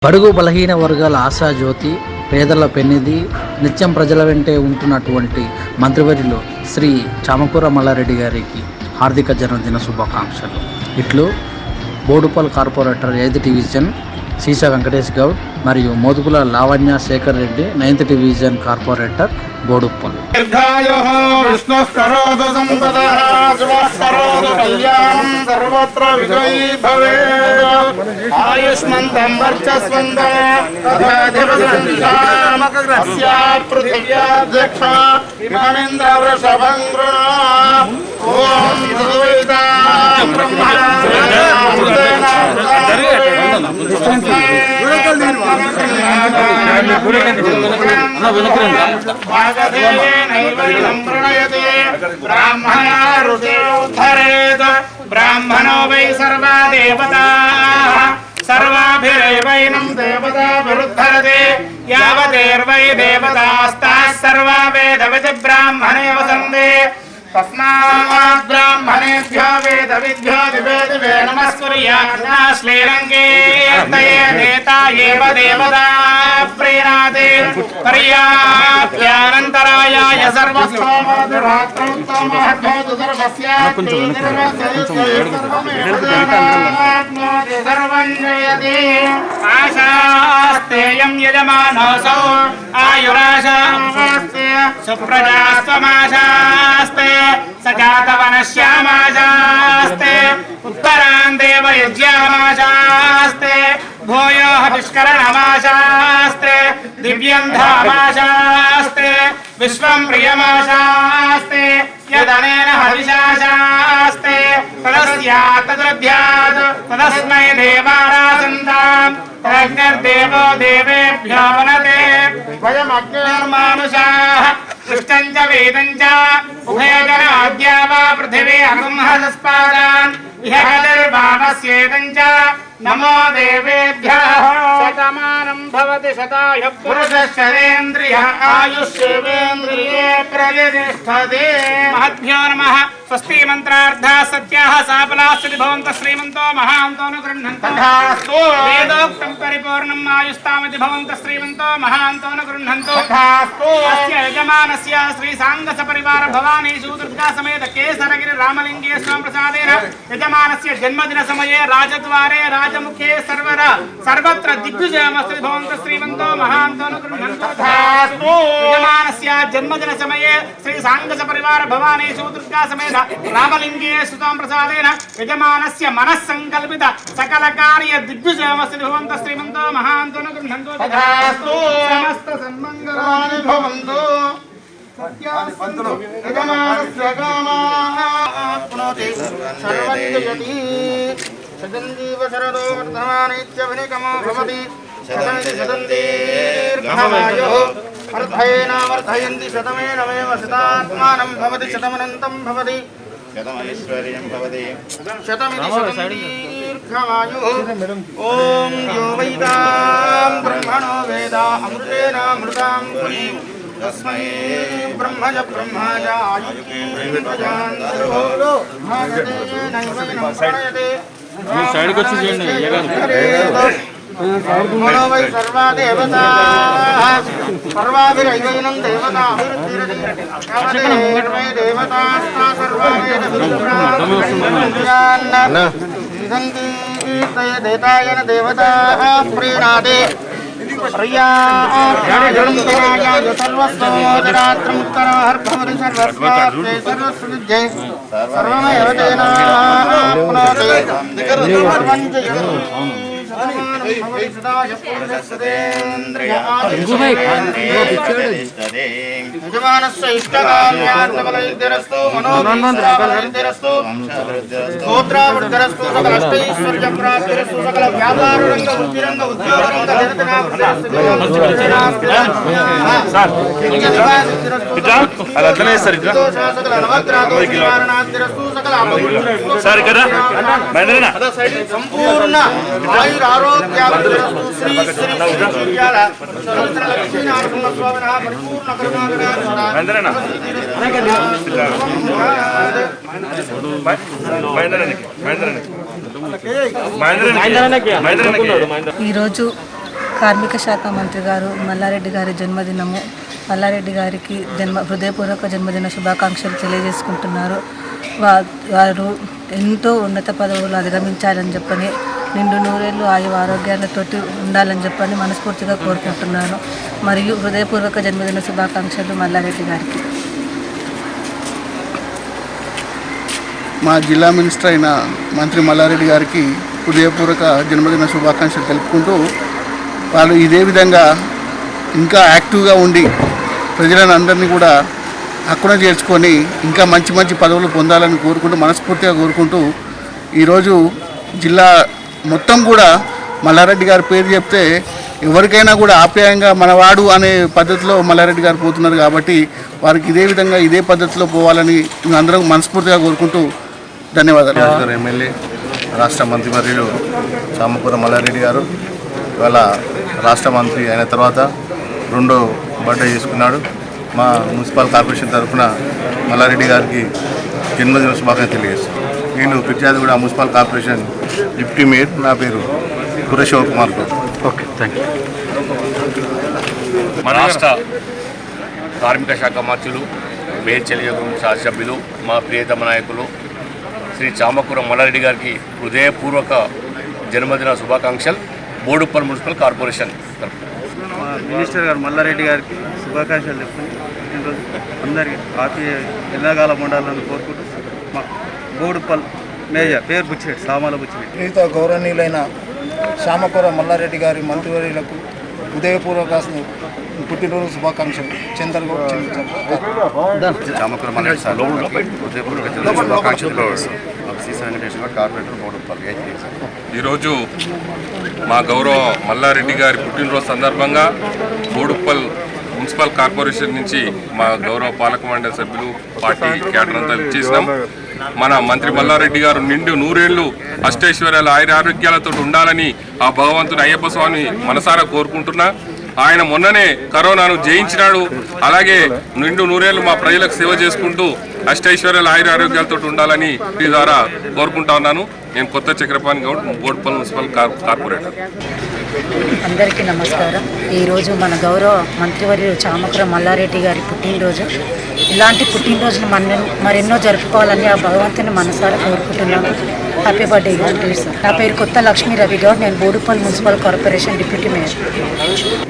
బడుగు బలహీన వర్గాల ఆశాజ్యోతి, పేదల పెన్నిధి, నిత్యం ప్రజల వెంటే ఉంటున్నటువంటి మంత్రివర్యులు శ్రీ చామకూర మల్లారెడ్డి గారికి హార్దిక జన్మదిన శుభాకాంక్షలు. ఇట్లు బోడుపల్ కార్పొరేటర్ 8th డివిజన్ సీసా వెంకటేష్ గౌడ్ మరియు Modugula Lavanya Shekar Reddy 9th division corporator Boduppal. ब्राह्मणो वै सर्वा देवताः सर्वाभिरेवैनं देवताभिरुद्धरते यावदेर्वै देवतास्ताः सर्वा वेदविधि ब्राह्मणे वसन्ते तस्मात् ब्राह्मणेभ्यो वेदविद्भ्यो दिवे दिवे नमस्कुर्यात् श्रीरङ्गे नेता एव देवता प्रीणाते पर्याप्यानन्तरायाय सर्वस्तोमोदरात्रं तमहद्भवतु सर्वं जयति आशास्तेयं यजमानोऽसौ आयुराशास्ते सुप्रजास्त्वमाशास्ते सजातवनश्यामाशास्ते उत्तरान् देवयज्ञामाशास्ते भूयो हविष्करणमाशास्ते दिव्यं धामाशास्ते विश्वं प्रियमाशास्ते यदनेन हविषाशास्ते तदस्यात् तदध्यात् तदस्मै देवारासन्ताम् तदग्निर्देवो देवेभ्यो वनते वयमग्निर्मानुषाः सृष्टं च वेदं च उभयजनाद्या वा पृथिवी अगुंहसस्पादान् इह निर्वाणस्येदं च नमो देवेभ्यः शतमानं भवति शताय पुरुषश्चरेन्द्रियः आयुष्येवेन्द्रिये प्रतिष्ठते महद्भ्यो नमः स्वस्ति मंत्रार्थः सत्याः साफलास्ति भवन्तः श्रीमन्तो महान्तो न गृह्णन्तु तथास्तु वेदोक्तं परिपूर्णम् आयुस्तामिति भवन्तः श्रीमन्तो महान्तो न गृह्णन्तु तथास्तु अस्य यजमानस्य श्री सांगसपरिवार भवानीषु दुर्गा समेत केसरगिरि रामलिंगे स्वामी प्रसादेन यजमानस्य जन्मदिन समये राजद्वारे राजमुखे सर्वत्र दिग्विजयमस्ति भवन्तः श्रीमन्तो महान्तो न गृह्णन्तु तथास्तु यजमानस्य जन्मदिन समये श्री सांगसपरिवार भवानीषु दुर्गा समेत रामलिंगे सुतां प्रसादेन यजमानस्य मनस्संकल्पित सकल कार्य दिग्विजयमस्ति भवन्तः श्रीमन्तो महान्तो न गृह्णन्तु तथास्तु समस्त सन्मङ्गलानि भवन्तु सत्यास्तु यजमानस्य कामाः पुनोति सर्वं जयति शतञ्जीव शरदो वर्धमानेत्यभिनिगमो भवति शतन्दीर्घमायुः अर्धयेनावर्धयन्ति शतमेनमेव शतात्मानं भवति शतमनन्तं भवति शतमैश्वर्यं भवति शतमिति शतन्दीर्घमायुः ॐ यो वैदां ब्रह्मणो वेद अमृतेनामृतां पुरीं तस्मै ब्रह्मज ब्रह्माय आयुर्वेदं प्रजान्तरो भागतेनैवैनं प्रणयते साइड को मनो वै सर्वा देवताः सर्वाभिरैवैनं देवताभिर्वै देवतास्ता सर्वाभिरैवैनं देतायन देवताः प्रीणाते पर्याप्यानन्तरायाय सर्वस्तोदरात्रमुत्तरार्भवति सर्वस्वार्थे सर्वस्वविद्ये सर्वमेव तेनाप्नोति सर्वं जयति यजमानस्य इष्टकाम्यार्थबलैर्दिरस्तु मनोबलैर्दिरस्तु स्तोत्रावृद्धिरस्तु सकलैश्वर्यप्राप्तिरस्तु सकल व्यापाररङ्ग उद्योगरङ्ग संपूर्ण आयुरारोग्याभिवृद्धिरस्तु श्री श्री लक्ष्मी नारायण स्वामिनः परिपूर्ण ఈరోజు కార్మిక శాఖ మంత్రి గారు మల్లారెడ్డి గారి జన్మదినము. మల్లారెడ్డి గారికి హృదయపూర్వక జన్మదిన శుభాకాంక్షలు తెలియజేసుకుంటున్నారు. వారు ఎంతో ఉన్నత పదవులు అధిగమించాలని చెప్పని, నిండు నూరేళ్ళు ఆరోగ్యాలతోటి ఉండాలని చెప్పని మనస్ఫూర్తిగా కోరుకుంటున్నాను. మరియు హృదయపూర్వక జన్మదిన శుభాకాంక్షలు మల్లారెడ్డి గారికి. మా జిల్లా మినిస్టర్ అయిన మంత్రి మల్లారెడ్డి గారికి హృదయపూర్వక జన్మదిన శుభాకాంక్షలు తెలుపుకుంటూ, వాళ్ళు ఇదే విధంగా ఇంకా యాక్టివ్గా ఉండి ప్రజలను అందరినీ కూడా హక్కున చేర్చుకొని ఇంకా మంచి మంచి పదవులు పొందాలని కోరుకుంటూ, మనస్ఫూర్తిగా కోరుకుంటూ, ఈరోజు జిల్లా మొత్తం కూడా మల్లారెడ్డి గారి పేరు చెప్తే ఎవరికైనా కూడా ఆప్యాయంగా మనవాడు అనే పద్ధతిలో మల్లారెడ్డి గారు పోతున్నారు. కాబట్టి వారికి ఇదే విధంగా ఇదే పద్ధతిలో పోవాలని అందరం మనస్ఫూర్తిగా కోరుకుంటూ ధన్యవాదాలు. ఎమ్మెల్యే రాష్ట్ర మంత్రివర్యులు చామకూర మల్లారెడ్డి గారు ఇవాళ రాష్ట్ర మంత్రి అయిన తర్వాత రెండో బర్త్డే చేసుకున్నాడు. మా మున్సిపల్ కార్పొరేషన్ తరఫున మల్లారెడ్డి గారికి జన్మదిన శుభాకాంక్షలు తెలియజేస్తాను. నేను Peerzadiguda municipal corporation deputy mayor. నా పేరు Kureshwar Kumar Goud. Okay, thank you. మన రాష్ట్ర కార్మిక శాఖ మంత్రులు, మేడ్చల్ శాసనసభ్యులు, మా ప్రియతమ నాయకులు శ్రీ చామకూర మల్లారెడ్డి గారికి హృదయపూర్వక జన్మదిన శుభాకాంక్షలు బోడుప్పల్ మున్సిపల్ కార్పొరేషన్ తరఫున. మా మినిస్టర్ గారు మల్లారెడ్డి గారికి శుభాకాంక్షలు చెప్తుంది. ఈరోజు అందరికీ ఆత్మీయ ఎల్లకాలం ఉండాలని కోరుకుంటూ మా బోడుప్పల్ మేజర్ పేరు బుచ్చిరెడ్డి, సామాల బుచ్చిరెడ్డి. ప్రీత గౌరవనీయులైన చామకూర మల్లారెడ్డి గారి మంత్రివర్యులకు హృదయపూర్వక పుట్టినరోజు శుభాకాంక్షలు. చంద్రగౌడ్ చామకూర మల్లారెడ్డి సార్ హృదయపూర్వక జన్మదిన శుభాకాంక్షలు. శ్రీ వెంకటేశ్వర కార్పొరేటర్ బోడుప్పల్. ఈరోజు మా గౌరవ మల్లారెడ్డి గారి పుట్టినరోజు సందర్భంగా బోడుప్పల్ మున్సిపల్ కార్పొరేషన్ నుంచి మా గౌరవ పాలక మండలి సభ్యులు, పార్టీ క్యాడర్ అంతా ఇచ్చేసినాం. మన మంత్రి మల్లారెడ్డి గారు నిండు నూరేళ్లు అష్టైశ్వర్యాలు ఆరోగ్యాలతో ఉండాలని ఆ భగవంతుని అయ్యప్ప స్వామి మనసారా కోరుకుంటున్నా. ఆయన మొన్ననే కరోనాను జయించినాడు. అలాగే నిండు నూరేళ్లు మా ప్రజలకు సేవ చేసుకుంటూ అష్టైశ్వర్యాలు ఆరోగ్యాలతో ఉండాలని ఈ ద్వారా కోరుకుంటా ఉన్నాను. నేను కొత్త చక్రపాణి గౌడ్, బోడుప్పల్ మున్సిపల్ కార్పొరేటర్. అందరికీ నమస్కారం. ఈరోజు మన గౌరవ మంత్రివర్యులు చామకూర మల్లారెడ్డి గారి పుట్టినరోజు. ఇలాంటి పుట్టినరోజును మరెన్నో జరుపుకోవాలని ఆ భగవంతుని మనసారా కోరుకుంటున్నాను. Happy birthday sir. నా పేరు కొత్త లక్ష్మీ రవి గౌడ్. నేను Boduppal municipal corporation deputy mayor.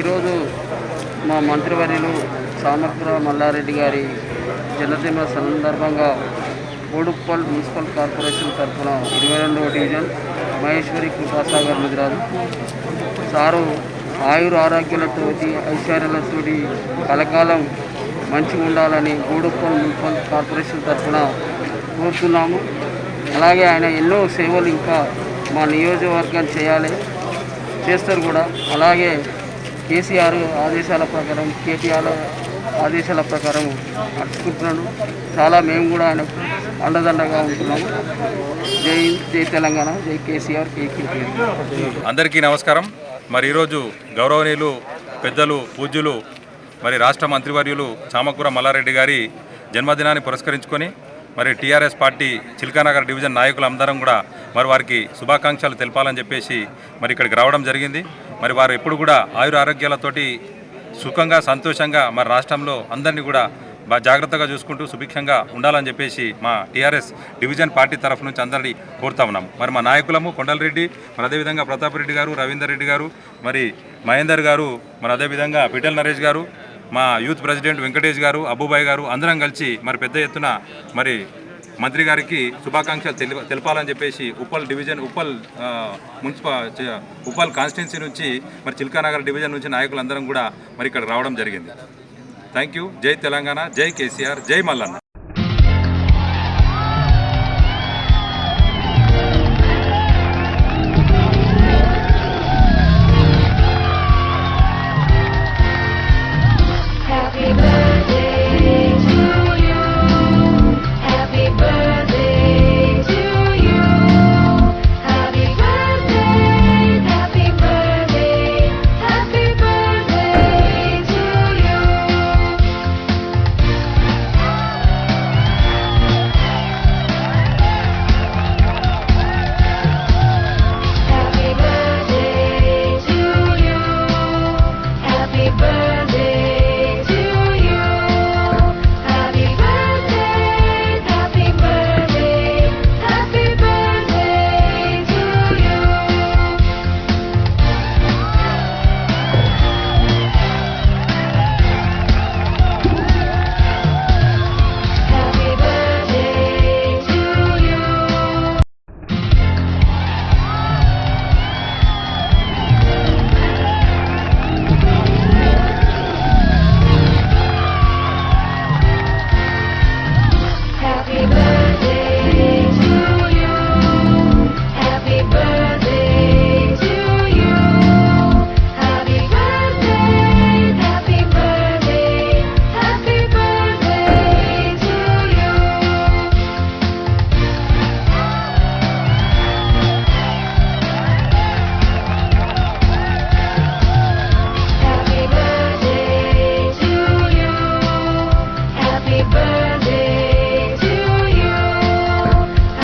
ఈరోజు మా మంత్రివర్యులు చామకూర మల్లారెడ్డి గారి జన్మదిన సందర్భంగా బోడుప్పల్ మున్సిపల్ కార్పొరేషన్ తరఫున 22వ డివిజన్ మహేశ్వరి కృపాసాగర్ ముదిరాజు సారు ఆరోగ్యాలతో ఐశ్వర్యాలతో కలకాలం మంచిగా ఉండాలని బోడుప్పల్ మున్సిపల్ కార్పొరేషన్ తరఫున కోరుతున్నాము. అలాగే ఆయన ఎన్నో సేవలు ఇంకా మా నియోజకవర్గాన్ని చేస్తారు కూడా. అలాగే కేసీఆర్ ఆదేశాల ప్రకారం, కేటీఆర్ ఆదేశాల ప్రకారం నడుచుకుంటున్నాను. చాలా మేము కూడా ఆయనకు అండదండగా ఉంటున్నాము. జై తెలంగాణ, జై కేసీఆర్, కేటీఆర్. అందరికీ నమస్కారం. మరి ఈరోజు గౌరవనీయులు పెద్దలు పూజ్యులు మరి రాష్ట్ర మంత్రివర్యులు చామకూర మల్లారెడ్డి గారి జన్మదినాన్ని పురస్కరించుకొని మరి టీఆర్ఎస్ పార్టీ చిల్కానగర్ డివిజన్ నాయకులందరం కూడా మరి వారికి శుభాకాంక్షలు తెలపాలని చెప్పేసి మరి ఇక్కడికి రావడం జరిగింది. మరి వారు ఎప్పుడు కూడా ఆరోగ్యాలతోటి సుఖంగా, సంతోషంగా మరి రాష్ట్రంలో అందరినీ కూడా జాగ్రత్తగా చూసుకుంటూ సుభిక్షంగా ఉండాలని చెప్పేసి మా టీఆర్ఎస్ డివిజన్ పార్టీ తరఫు నుంచి అందరినీ కోరుతా ఉన్నాం. మరి మా నాయకులము కొండలరెడ్డి, మరి అదేవిధంగా ప్రతాప్ రెడ్డి గారు, రవీందర్ రెడ్డి గారు, మరి మహేందర్ గారు, మరి అదేవిధంగా పిటల్ నరేష్ గారు, మా యూత్ ప్రెసిడెంట్ వెంకటేష్ గారు, అబ్బుబాయ్ గారు అందరం కలిసి మరి పెద్ద ఎత్తున మరి మంత్రి గారికి శుభాకాంక్షలు తెలపాలని చెప్పేసి ఉప్పల్ డివిజన్, ఉప్పల్ కాన్స్టిట్యున్సీ నుంచి మరి చిల్కానగర్ డివిజన్ నుంచి నాయకులందరం కూడా మరి ఇక్కడ రావడం జరిగింది. Thank you. జై తెలంగాణ, జై కేసీఆర్, జై మల్లన్న.